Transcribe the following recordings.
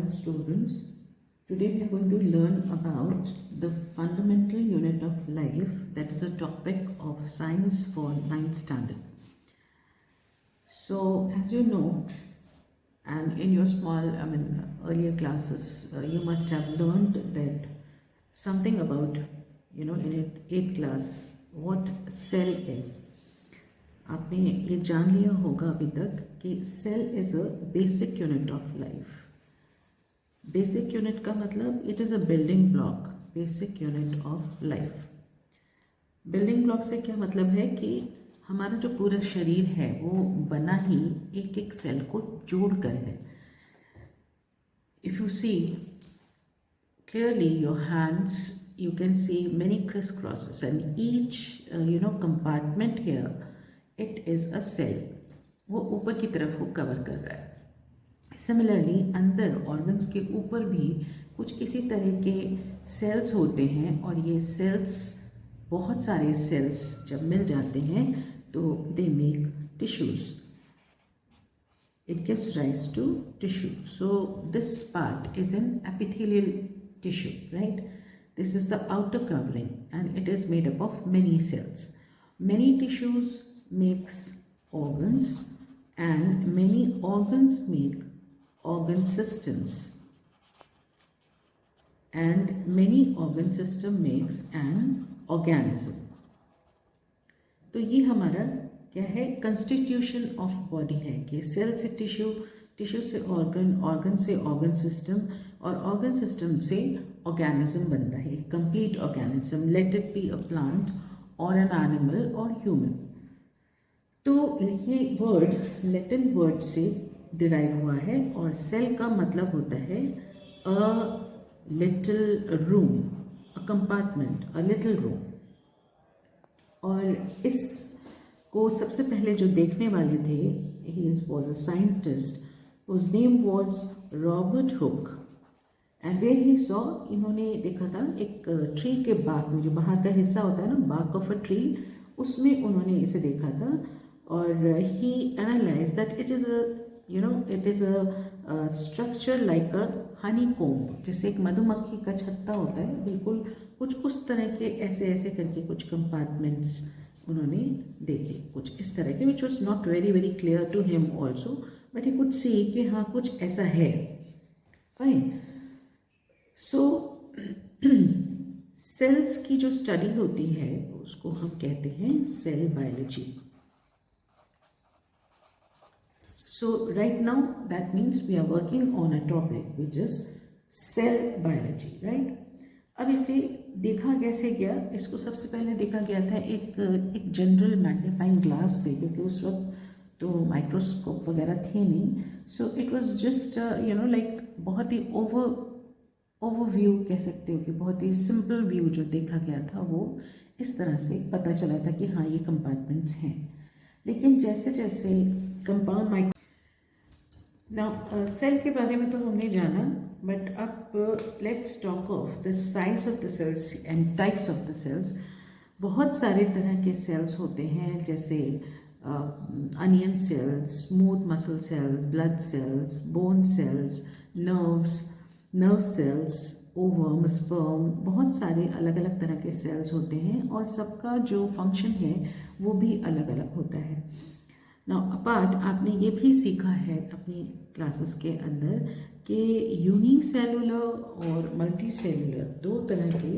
Hello students, today we are going to learn about the fundamental unit of life, that is a topic of science for 9th standard. So as you know, and in your earlier classes, you must have learned that something about, in 8th class, what cell is. आपने ये जान लिया होगा अभी तक कि cell is a basic unit of life. Basic unit का मतलब it is a building block. Basic unit of life. Building block से क्या मतलब है कि हमारा जो पूरा शरीर है वो बना ही एक एक सेल को जोड़कर है. If you see clearly your hands, you can see many crisscrosses, and each compartment here, it is a cell. वो ऊपर की तरफ वो कवर कर रहा है. सिमिलरली अंदर ऑर्गन्स के ऊपर भी कुछ इसी तरह के सेल्स होते हैं, और ये सेल्स, बहुत सारे सेल्स जब मिल जाते हैं तो they make tissues. It gives rise to tissue. So this part is an epithelial tissue, right? This is the outer covering, and it is made up of many cells. Many tissues makes organs, and many organs make organ systems, and many organ system makes an organism. तो ये हमारा क्या है, constitution of body है कि cell से tissue, tissue से organ, organ से ऑर्गन सिस्टम, और ऑर्गन सिस्टम से ऑर्गेनिज्म बनता है, complete organism. Let it be a plant और एन एनिमल और ह्यूमन. तो ये वर्ड लैटिन वर्ड से डिराइव हुआ है, और सेल का मतलब होता है a little room, a compartment, a little room. और इस को सबसे पहले जो देखने वाले थे, he was a scientist, whose name was Robert Hooke. And where he saw, इन्होंने देखा था एक ट्री के बाग में, जो बाहर का हिस्सा होता है ना, बाग ऑफ अ ट्री, उसमें उन्होंने इसे देखा था. और he analyze that it is it is a structure like a honeycomb, जैसे एक मधुमक्खी का छत्ता होता है, बिल्कुल कुछ उस तरह के, ऐसे ऐसे करके कुछ कंपार्टमेंट्स उन्होंने देखे, कुछ इस तरह के, which was not very very clear to him also, but he could see कि हाँ कुछ ऐसा है. फाइन. सो सेल्स की जो स्टडी होती है उसको हम कहते हैं cell biology. So right now that means we are working on a topic which is cell biology, right? अब इसे देखा कैसे गया, इसको सबसे पहले देखा गया था एक जनरल मैग्नीफाइंग ग्लास से, क्योंकि उस वक्त तो माइक्रोस्कोप वगैरह थे नहीं. So it was just like बहुत ही ओवरव्यू कह सकते हो, कि बहुत ही सिंपल व्यू जो देखा गया था, वो इस तरह से पता चला था कि हाँ ये कंपार्टमेंट्स हैं. लेकिन जैसे जैसे कंपाउंड सेल के बारे में तो हमने जाना, बट अब let's talk of the size of the cells and types of the cells. बहुत सारे तरह के सेल्स होते हैं, जैसे onion cells, smooth muscle cells, blood cells, bone cells, nerve cells, ovum, sperm. बहुत सारे अलग अलग तरह के सेल्स होते हैं, और सबका जो फंक्शन है वो भी अलग अलग होता है. नाउ अपार्ट, आपने ये भी सीखा है अपनी क्लासेस के अंदर कि यूनिसेलुलर और मल्टी सेलुलर दो तरह के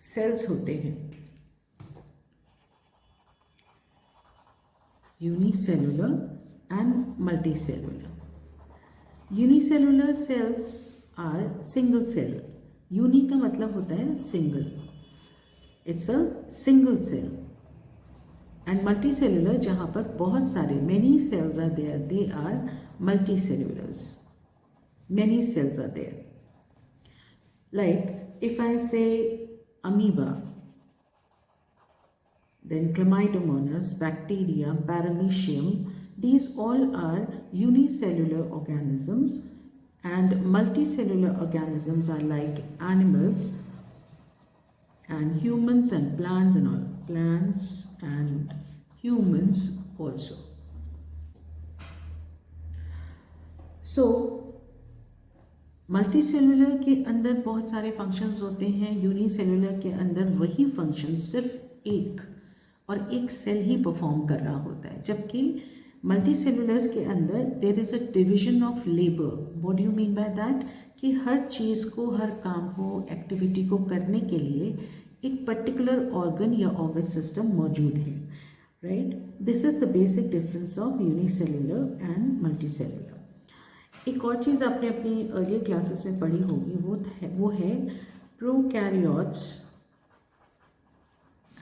सेल्स होते हैं. Unicellular and multicellular. Unicellular cells are single cell. Uni का मतलब होता है single, it's a single cell. And multicellular, जहाँ पर बहुत सारे many cells are there, they are multicellulars. Many cells are there. Like if I say amoeba, then Chlamydomonas, bacteria, paramecium, these all are unicellular organisms, and multicellular organisms are like animals and humans and plants and all. Plants and humans also. So multi cellular के अंदर बहुत सारे functions होते हैं, unicellular के अंदर वही function सिर्फ एक और एक सेल ही परफॉर्म कर रहा होता है, जबकि मल्टी सेलुलर्स के अंदर there is a division of labour. What do you mean by that? कि हर चीज़ को, हर काम को, एक्टिविटी को करने के लिए एक पर्टिकुलर ऑर्गन या ऑर्गन सिस्टम मौजूद है. Right, this is the basic difference of unicellular and multi cellular. एक और चीज़ आपने अपनी अर्लियर क्लासेस में पढ़ी होगी, वो है प्रोकैरियोट्स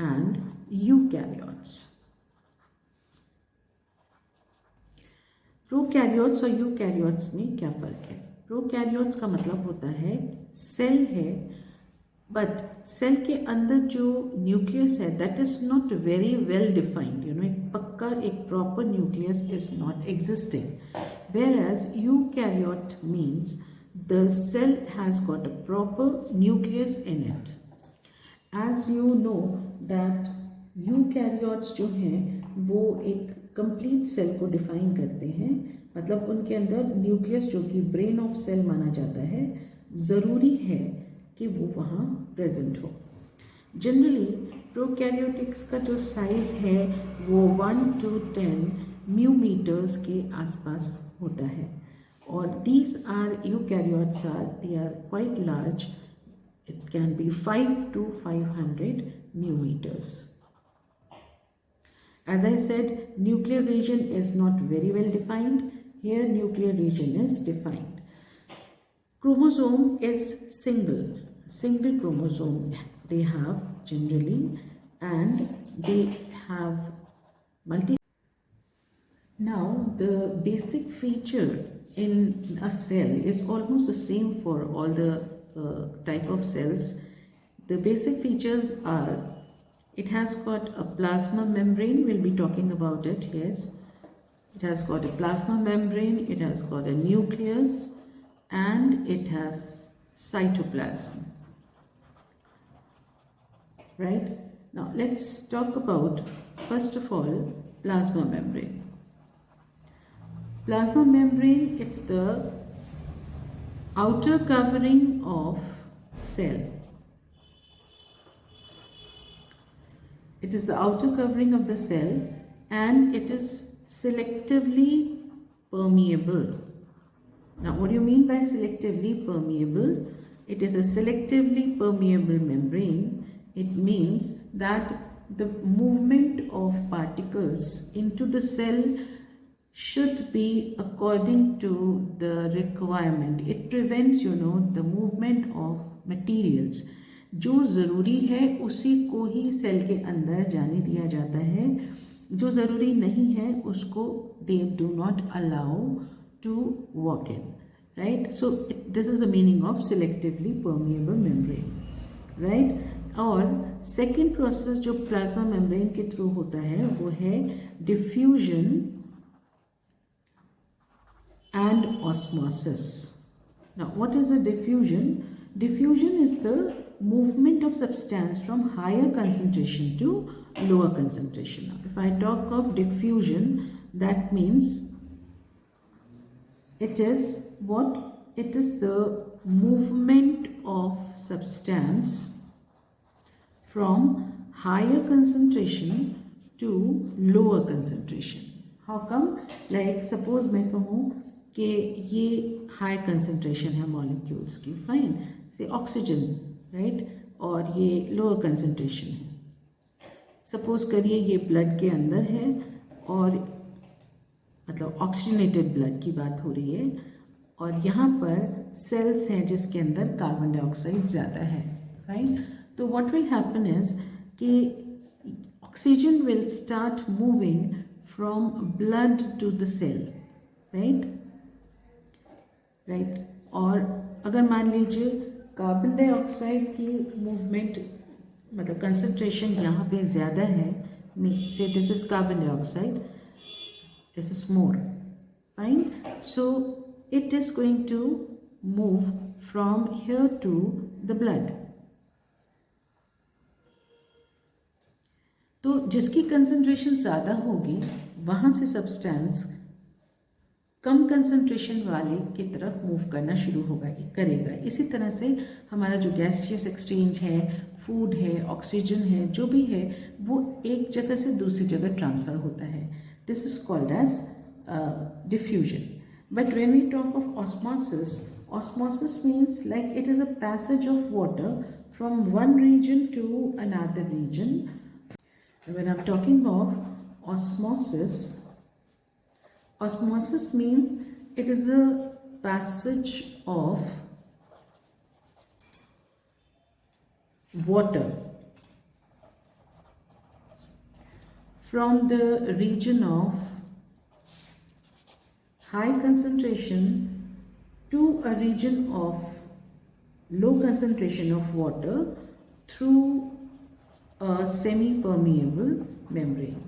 एंड यूकैरियोट्स. प्रोकैरियोट्स और यूकैरियोट्स में क्या फ़र्क है? प्रोकैरियोट्स का मतलब होता है सेल है, बट सेल के अंदर जो न्यूक्लियस है that is not very well defined. एक पक्का, एक proper nucleus is not existing. Whereas eukaryote means the cell has got a proper nucleus in it. As you know that eukaryotes जो हैं वो एक कंप्लीट सेल को define करते हैं, मतलब उनके अंदर न्यूक्लियस जो कि ब्रेन ऑफ सेल माना जाता है, ज़रूरी है कि वो वहाँ प्रेजेंट हो. जनरली प्रोकैरियोटिक्स का जो साइज़ है वो 1 to 10 म्यूमीटर्स के आसपास होता है, और these are eukaryotes are they are quite large. It can be 5 to 500 mu metres. As I said, nuclear region is not very well defined. Here nuclear region is defined. Chromosome is single chromosome they have generally, and they have multi. Now the basic feature in a cell is almost the same for all the type of cells. The basic features are, it has got a plasma membrane, we'll be talking about it, yes. It has got a plasma membrane, it has got a nucleus, and it has cytoplasm. Right? Now let's talk about, first of all, plasma membrane. Plasma membrane, it's the outer covering of cell. It is the outer covering of the cell, and it is selectively permeable. Now, what do you mean by selectively permeable? It is a selectively permeable membrane. It means that the movement of particles into the cell should be according to the requirement. It prevents, the movement of materials. जो ज़रूरी है उसी को ही cell के अंदर जाने दिया जाता है, जो ज़रूरी नहीं है उसको they do not allow to walk in. Right? So this is the meaning of selectively permeable membrane. Right? और सेकेंड प्रोसेस जो प्लाज्मा मेम्ब्रेन के थ्रू होता है वो है diffusion and osmosis. Now, what is a diffusion? Diffusion is the movement of substance from higher concentration to lower concentration. Now, if I talk of diffusion, that means it is what? It is the movement of substance from higher concentration to lower concentration. How come? Like suppose मैं कहूँ कि ये high concentration है molecules की, fine, से oxygen, right, और ये lower concentration है. सपोज करिए ये ब्लड के अंदर है और मतलब ऑक्सीजनेटेड ब्लड की बात हो रही है, और यहाँ पर सेल्स हैं जिसके अंदर कार्बन डाइऑक्साइड ज़्यादा है, फाइन. तो व्हाट विल हैपन इज कि oxygen will start moving from blood to the cell, right. और अगर मान लीजिए कार्बन डाइऑक्साइड की मूवमेंट मतलब कंसंट्रेशन यहाँ पे ज़्यादा है, say this is carbon dioxide, this is more, fine. So it is going to move from here to the blood. तो जिसकी कंसंट्रेशन ज़्यादा होगी वहाँ से सब्सटेंस कम कंसंट्रेशन वाले की तरफ मूव करना शुरू करेगा। इसी तरह से हमारा जो गैसियस एक्सचेंज है, फूड है, ऑक्सीजन है, जो भी है वो एक जगह से दूसरी जगह ट्रांसफ़र होता है। This is called as diffusion. But when we talk of osmosis, osmosis means like it is a passage of water from one region to another region. When I'm talking of osmosis, osmosis means it is a passage of water from the region of high concentration to a region of low concentration of water through a semi-permeable membrane.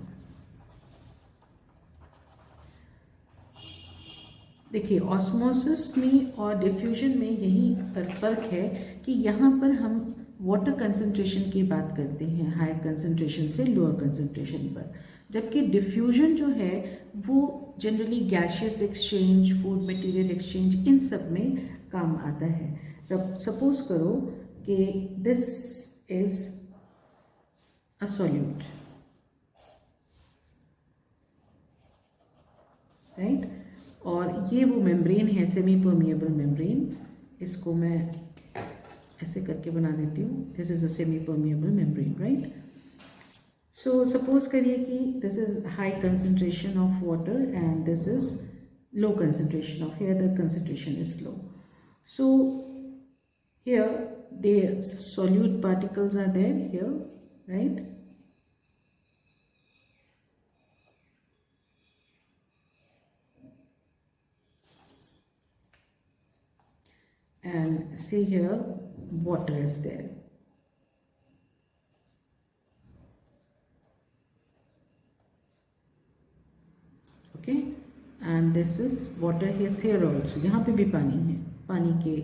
देखिए, osmosis में और diffusion में यही फर्क है कि यहाँ पर हम वाटर कंसंट्रेशन की बात करते हैं, हाई कंसंट्रेशन से लोअर कंसंट्रेशन पर, जबकि डिफ्यूजन जो है वो generally gaseous exchange, food material exchange, इन सब में काम आता है। तब सपोज करो कि this is a solute, right, और ये वो मेम्ब्रेन है, सेमी परमिएबल मेम्ब्रेन। इसको मैं ऐसे करके बना देती हूँ। This is a semi permeable membrane, right. So suppose करिए कि this is high concentration of water and this is low concentration of, here the concentration is low. So here the solute particles are there here, right? And see here, water is there. Okay, and this is water is here also. यहाँ पे भी पानी है, पानी के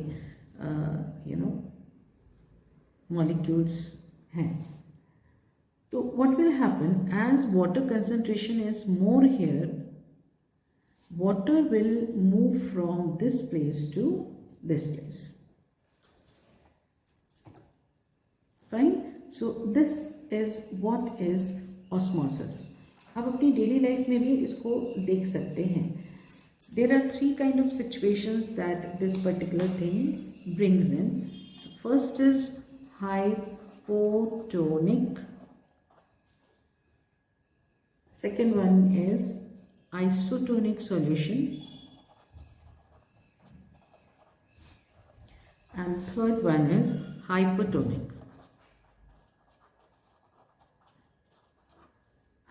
molecules हैं। तो what will happen as water concentration is more here, water will move from this place to this place. Fine. So this is what is osmosis. आप अपनी डेली लाइफ में भी इसको देख सकते हैं। There are three kind of situations that this particular thing brings in. So first is hypotonic. Second one is isotonic solution. And third one is hypertonic.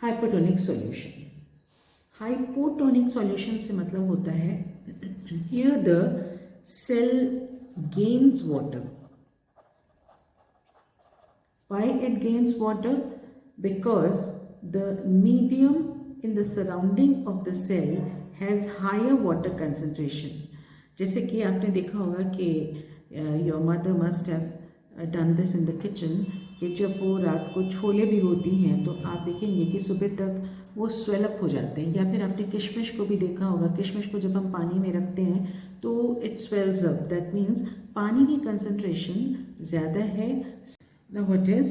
Hypertonic solution. Hypotonic solution से मतलब होता है here the cell gains water. Why it gains water? Because the medium in the surrounding of the cell has higher water concentration. जैसे कि आपने देखा होगा कि your mother must have done this in the kitchen, कि जब वो रात को छोले भिगोती हैं तो आप देखेंगे कि सुबह तक वो स्वेलअप हो जाते हैं। या फिर आपने किशमिश को भी देखा होगा, किशमिश को जब हम पानी में रखते हैं तो it swells up, that means पानी की कंसंट्रेशन ज़्यादा है। Now what is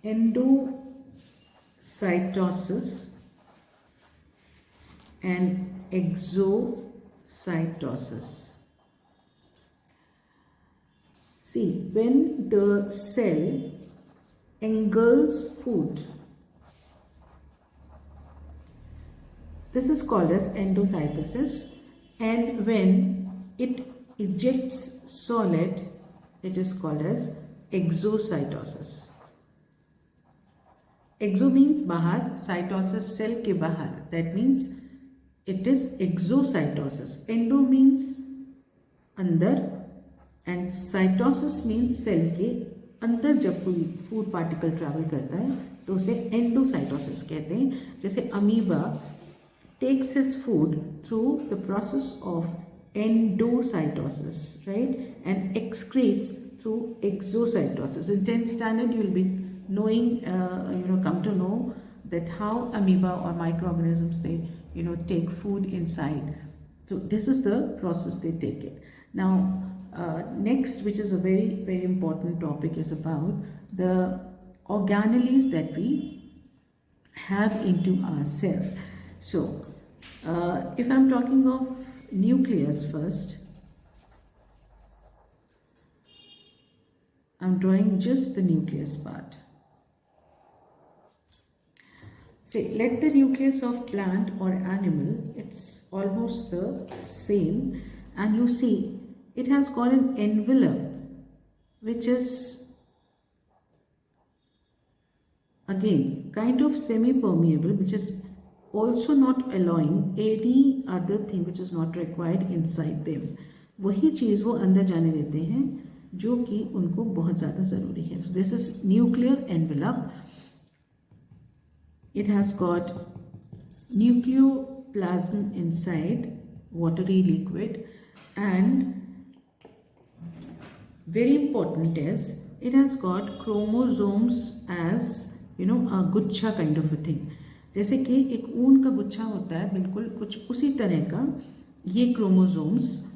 endocytosis and exocytosis. See, when the cell engulfs food, this is called as endocytosis, and when it ejects solid, it is called as exocytosis. Exo means bahar, cytosis cell ke bahar, that means it is exocytosis. Endo means अंदर and cytosis means cell के अंदर जब कोई food particle travel करता है तो उसे endocytosis कहते हैं। जैसे amoeba takes his food through the process of endocytosis, right, and excretes through exocytosis. In 10th standard you will be knowing, come to know that how amoeba or microorganisms, they take food inside. So this is the process they take it. Now, next, which is a very, very important topic, is about the organelles that we have into our cell. So, if I'm talking of nucleus first, I'm drawing just the nucleus part. Say, let the nucleus of plant or animal, it's almost the same, and you see it has got an envelope which is again kind of semi-permeable, which is also not allowing any other thing which is not required inside them. वही चीज़ वो अंदर जाने देते हैं जो कि उनको बहुत ज़्यादा ज़रूरी है. This is nuclear envelope. It has got nucleoplasm inside, watery liquid, and very important is it has got chromosomes as a गुच्छा kind of a thing. जैसे कि एक ऊन का गुच्छा होता है, बिल्कुल कुछ उसी तरह का ये क्रोमोसोम्स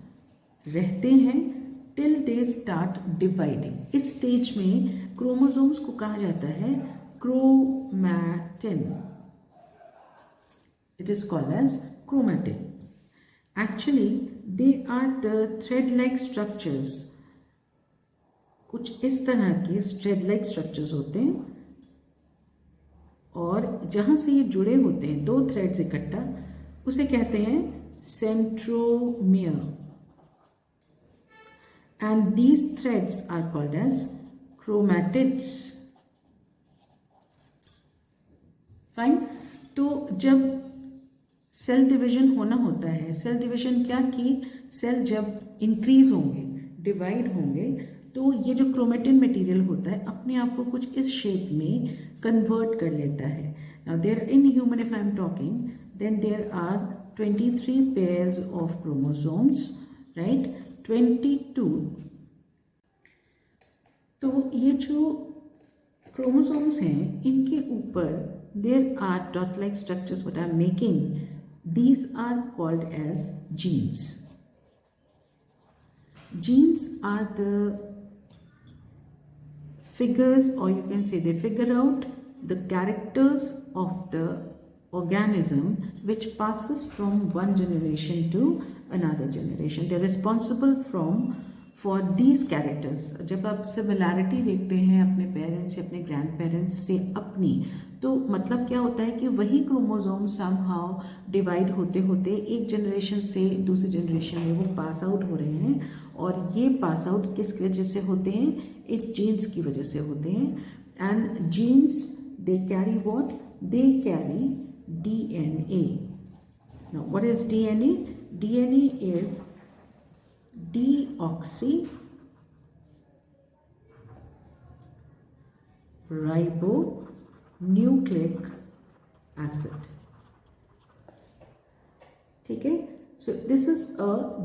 रहते हैं टिल दे स्टार्ट डिवाइडिंग. इस स्टेज में क्रोमोसोम्स को कहा जाता है chromatin. It is called as chromatin. Actually, they are the thread-like structures. कुछ इस तरह के thread-like structures होते हैं और जहाँ से ये जुड़े होते हैं दो थ्रेड्स इकट्ठा, उसे कहते हैं centromere. And these threads are called as chromatids. Fine. तो जब सेल डिवीजन होना होता है, सेल डिवीजन क्या कि सेल जब इंक्रीज होंगे, डिवाइड होंगे, तो ये जो क्रोमेटिन मटेरियल होता है अपने आप को कुछ इस शेप में कन्वर्ट कर लेता है. Now there in human if I am talking, then there are 23 pairs of chromosomes, right, 22. तो ये जो क्रोमोसोम्स हैं इनके ऊपर there are dot like structures what I am making. These are called as genes. Genes are the figures, or you can say they figure out the characters of the organism which passes from one generation to another generation. They are responsible for these characters. जब आप similarity देखते हैं अपने parents से, अपने grand parents से अपनी, तो मतलब क्या होता है कि वही क्रोमोसोम समहाउ डिवाइड होते होते एक जनरेशन से दूसरी जनरेशन में वो पास आउट हो रहे हैं. और ये पास आउट किस वजह से होते हैं? एक जीन्स की वजह से होते हैं. And genes they carry what? They carry DNA. Now what is DNA? DNA is deoxyribonucleic acid. ठीक है. So this is a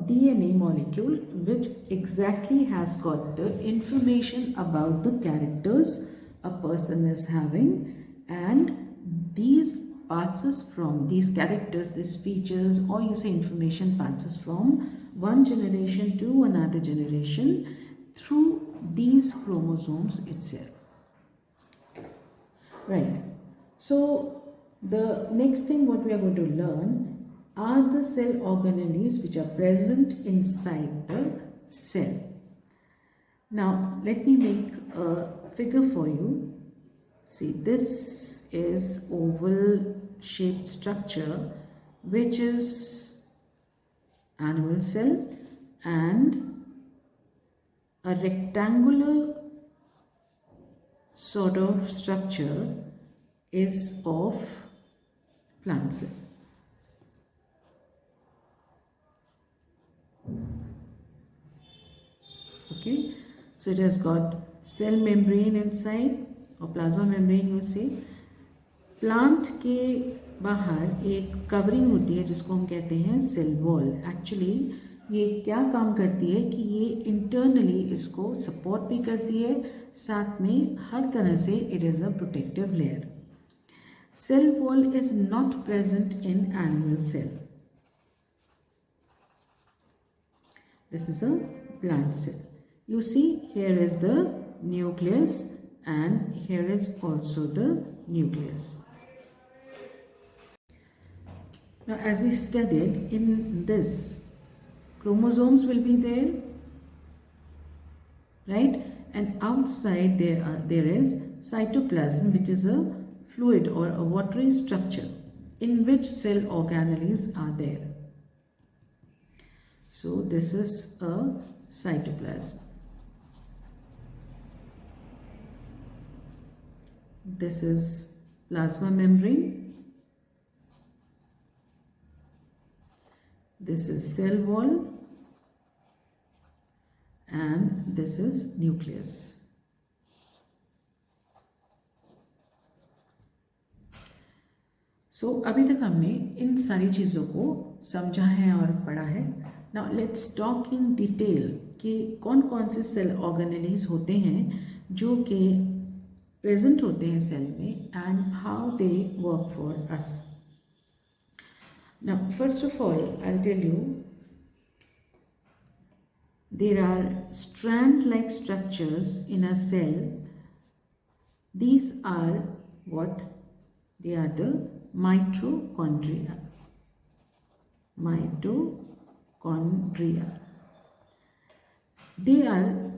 DNA molecule which exactly has got the information about the characters a person is having, and these passes from these characters, these features, or you say information passes from one generation to another generation through these chromosomes itself. Right. So the next thing what we are going to learn are the cell organelles which are present inside the cell. Now let me make a figure for you. See, this is oval shaped structure which is animal cell, and a rectangular sort of structure is of plant cell. Okay, so it has got cell membrane inside or plasma membrane you say. Plant के बाहर एक covering होती है जिसको हम कहते हैं cell wall. Actually ये क्या काम करती है कि ये इंटरनली इसको सपोर्ट भी करती है, साथ में हर तरह से it is a protective layer. Cell wall is not present in animal cell. This is a plant cell. You see, here is the nucleus and here is also the nucleus. Now, as we studied in this, chromosomes will be there, right? And outside there is cytoplasm, which is a fluid or a watery structure in which cell organelles are there. So this is a cytoplasm. This is plasma membrane. This is cell wall. And this is nucleus. So अभी तक हमने इन सारी चीज़ों को समझा है और पढ़ा है. Now let's talk in detail कि कौन कौन से सेल ऑर्गेनेलीज होते हैं जो कि प्रेजेंट होते हैं सेल में and how they work for us. Now first of all I'll tell you there are strand-like structures in a cell. These are what? They are the mitochondria. Mitochondria. They are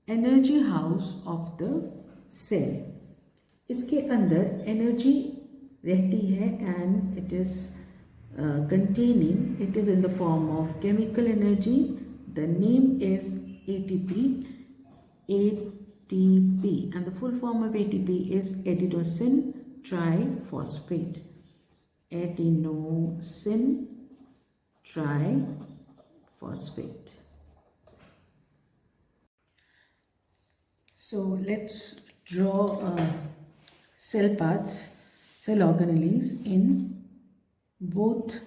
energy house of the cell. इसके अंदर energy रहती है and it is containing, it is in the form of chemical energy. The name is ATP, and the full form of ATP is adenosine triphosphate. Adenosine triphosphate. So let's draw cell parts, cell organelles in both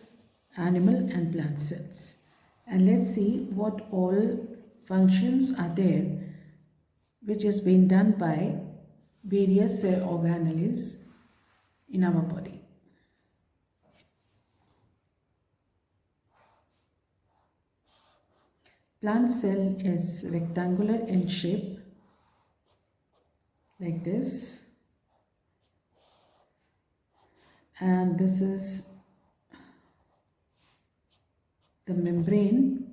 animal and plant cells. And let's see what all functions are there which has been done by various cell organelles in our body. Plant cell is rectangular in shape like this, and this is the membrane,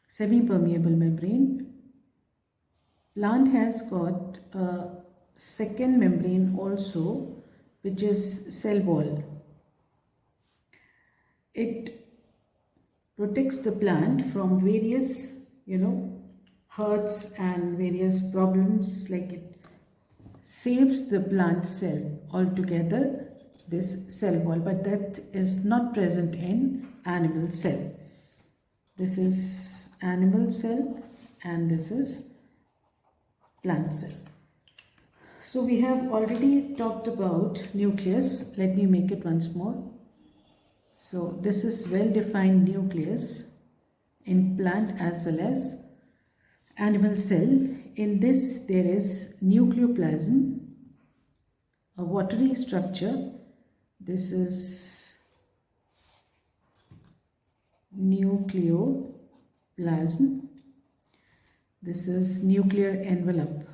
semi-permeable membrane. Plant has got a second membrane also, which is cell wall. It protects the plant from various, hurts and various problems, like it saves the plant cell altogether, this cell wall, but that is not present in animal cell. This is animal cell and this is plant cell. So we have already talked about nucleus. Let me make it once more. So this is well-defined nucleus in plant as well as animal cell. In this there is nucleoplasm, a watery structure. This is nucleoplasm. This is nuclear envelope.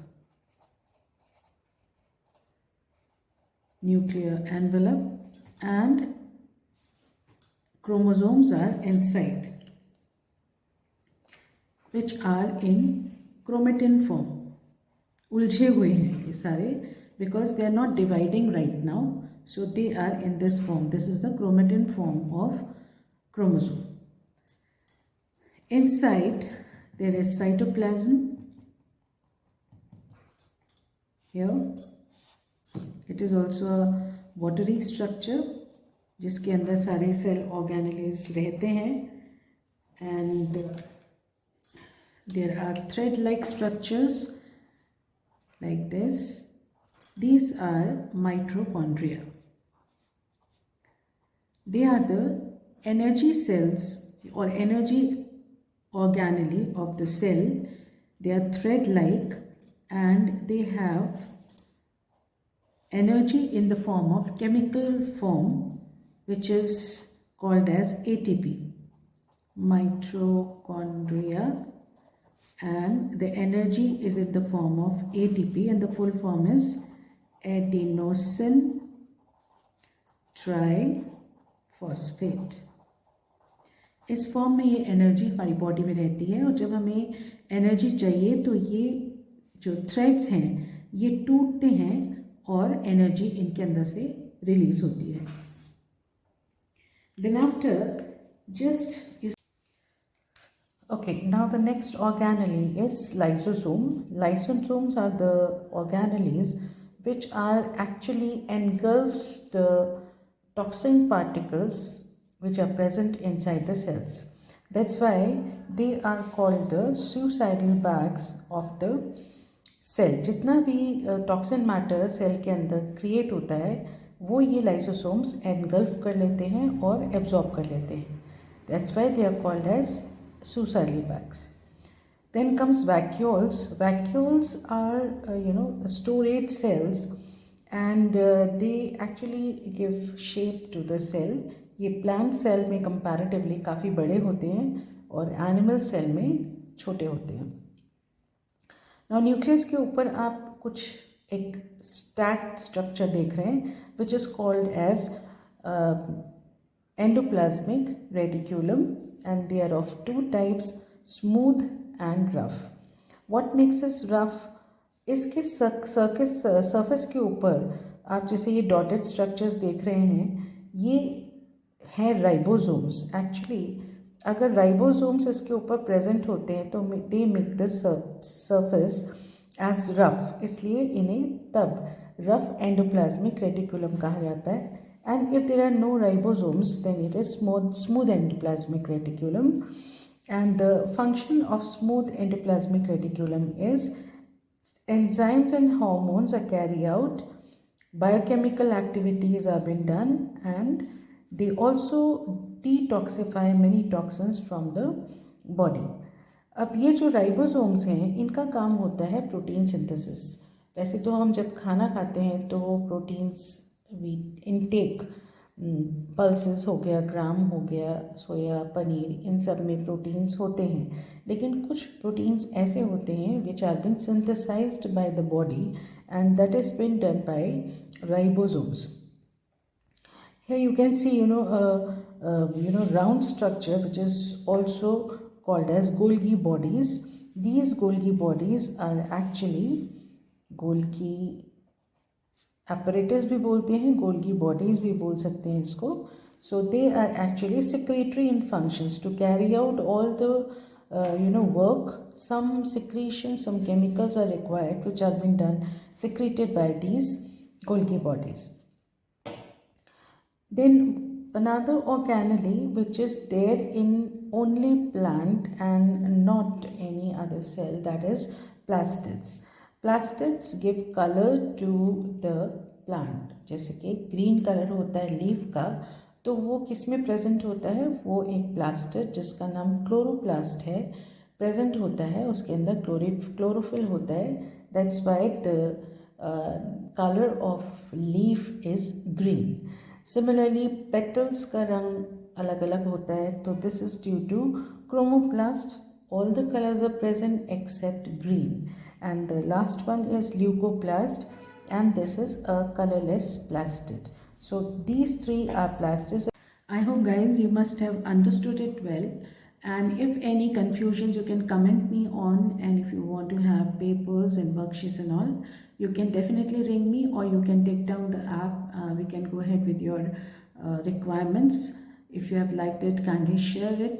Nuclear envelope, and chromosomes are inside, which are in chromatin form. उलझे हुए हैं ये सारे because they are not dividing right now, so they are in this form. This is the chromatin form of chromosome. Inside there is cytoplasm. Here it is also a watery structure जिसके अंदर सारे cell organelles रहते हैं, and there are thread-like structures like this. These are mitochondria. They are the energy cells or energy organelle of the cell. They are thread-like and they have energy in the form of chemical form, which is called as ATP. mitochondria, and the energy is in the form of ATP, and the full form is adenosine triphosphate. इस form में ये energy हमारी body में रहती है, और जब हमें एनर्जी चाहिए तो ये जो थ्रेड्स हैं ये टूटते हैं और एनर्जी इनके अंदर से रिलीज होती है. Then after just okay, now the next organelle is lysosome. Lysosomes are the organelles which are actually engulfs the toxin particles which are present inside the cells. That's why they are called the suicidal bags of the cell. जितना भी toxin matter cell के अंदर create होता है वो ये lysosomes engulf कर लेते हैं और एब्जॉर्ब कर लेते हैं. That's why they are called as suicidal bags. Then comes vacuoles. Vacuoles are storage cells, and they actually give shape to the cell. ये प्लांट सेल में कंपैरेटिवली काफ़ी बड़े होते हैं और एनिमल सेल में छोटे होते हैं. नाउ न्यूक्लियस के ऊपर आप कुछ एक स्टैक्ड स्ट्रक्चर देख रहे हैं which is called as endoplasmic reticulum, and they are of two types, smooth and rough. What makes it rough? इसके सरफेस के ऊपर आप जैसे ये डॉटेड स्ट्रक्चर्स देख रहे हैं ये हैं राइबोसोम्स. एक्चुअली अगर राइबोसोम्स इसके ऊपर प्रेजेंट होते हैं तो they make the surface as rough, इसलिए इन्हें तब रफ एंडोप्लाज्मिक रेटिकुलम कहा जाता है. And if there are no ribosomes, then it is smooth endoplasmic reticulum. And the function of smooth endoplasmic reticulum is enzymes and hormones are carried out, biochemical activities are being done, and they also detoxify many toxins from the body. अब ये जो ribosomes हैं इनका काम होता है protein synthesis. वैसे तो हम जब खाना खाते हैं तो प्रोटीन्स इनटेक पल्सेस हो गया, ग्राम हो गया, सोया, पनीर, इन सब में प्रोटीन्स होते हैं. लेकिन कुछ प्रोटीन्स ऐसे होते हैं which are been synthesised by the body and that is been done by ribosomes. Here you can see round structure which is also called as Golgi bodies. These Golgi bodies are actually Golgi apparatus भी बोलते हैं, Golgi bodies भी बोल सकते हैं इसको. So they are actually secretory in functions to carry out all the work. Some secretions, some chemicals are required which are being done, secreted by these Golgi bodies. Then another organelle which is there in only plant and not any other cell, that is plastids. Plastids give color to the plant. जैसे कि green colour होता है leaf का, तो वो किस में present होता है? वो एक प्लास्टिड जिसका नाम क्लोरोप्लास्ट है प्रेजेंट होता है, उसके अंदर क्लोरोफिल होता है. That's why the colour of leaf is green. Similarly petals का रंग अलग अलग होता है, तो this is due to chromoplast. All the colours are present except green. And the last one is leucoplast, and this is a colorless plastid. So these three are plastids. I hope guys you must have understood it well, and if any confusions you can comment me on, and if you want to have papers and worksheets and all, you can definitely ring me, or you can take down the app. We can go ahead with your requirements. If you have liked it, kindly share it.